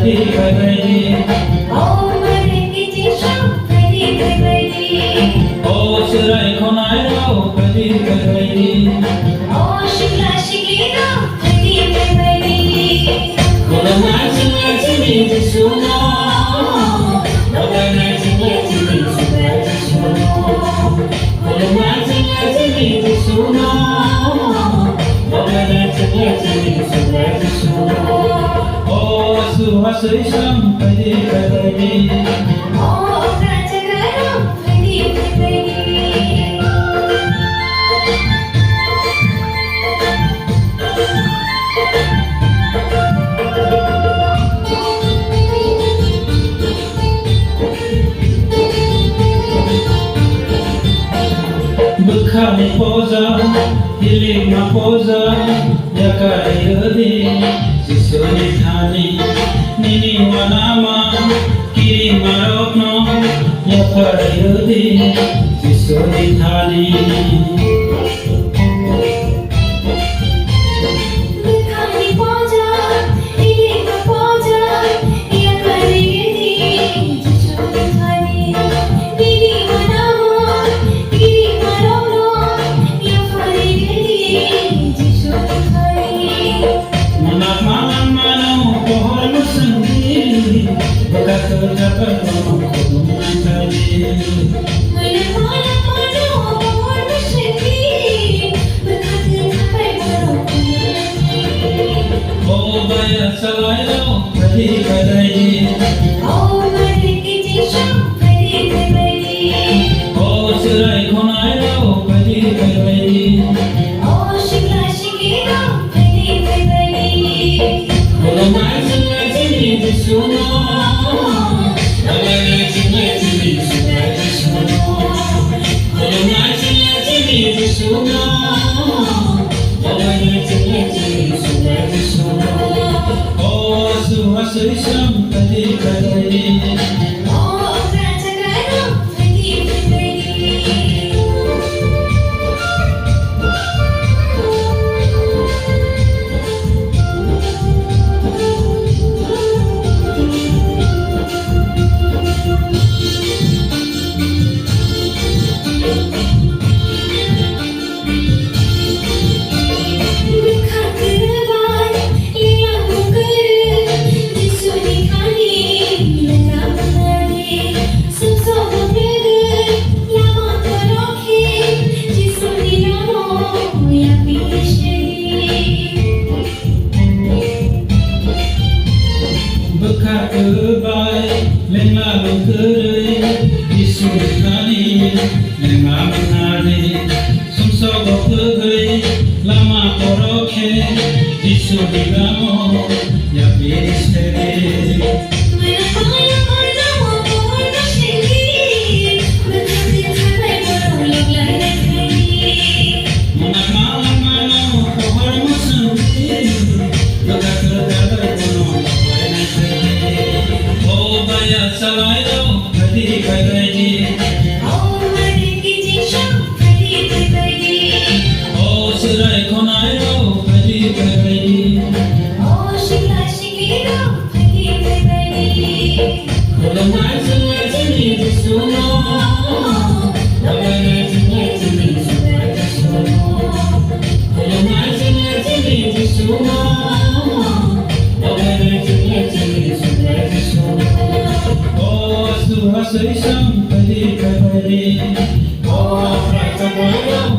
kadi kadi. Oh marikiti sham kadi kadi. Oh serai khonai rao kadi kadi. Oh shikla shikira kadi kadi. Kalau ngaji ngaji ni suno, kalau ngaji ngaji ni suno. Kalau ngaji ngaji ni suno, kalau ngaji ngaji ni suno. Oh suhasai sam kadi kadi. Oh raja garam kadi kadi. Bukhari poza, hiling ma poza, yakai yodi, sisoni thani, nini wanama, kiri marokno, yakai yodi, sisoni thani. Bukhari poza, hiling ma poza, yakai yodi, sisoni thani, nini wanama, kiri marokno, yakai yodi, sisoni thani. Manak malam manau pohon musundi, bekas terdapat rumah kodum tadi. Mana mana pohon berseri, berkata sampai berhenti. Oh bayar selalu kadi kadi. Oh marikiti sham kadi kadi. Oh serai khonai rao kadi kadi. Oh shikla shikira kadi kadi. Kalau ngaji ngaji ni suno, kalau ngaji ngaji ni suno. Kalau ngaji ngaji ni suno, kalau ngaji ngaji ni suno. Oh suhasai sam kadi kadi. Oh raja garam kadi kadi. Bekar kebai, lengah berkerai, disulkani, lengah menari, sumsog berkerai, lama korokhe, disuligamo, ya piristeri. Manak malam manau pohon musundi, bekas terdapat rumah kodum tadi. Oh bayar selalu kadi kadi. Oh marikiti sham kadi kadi. Oh serai khonai rao kadi kadi. Oh shikla shikira kadi kadi. Kalau ngaji ngaji ni suno, kalau ngaji ngaji ni suno. Kalau ngaji ngaji ni suno, kalau ngaji ngaji ni suno. Oh suhasai sam kadi kadi. Oh raja garam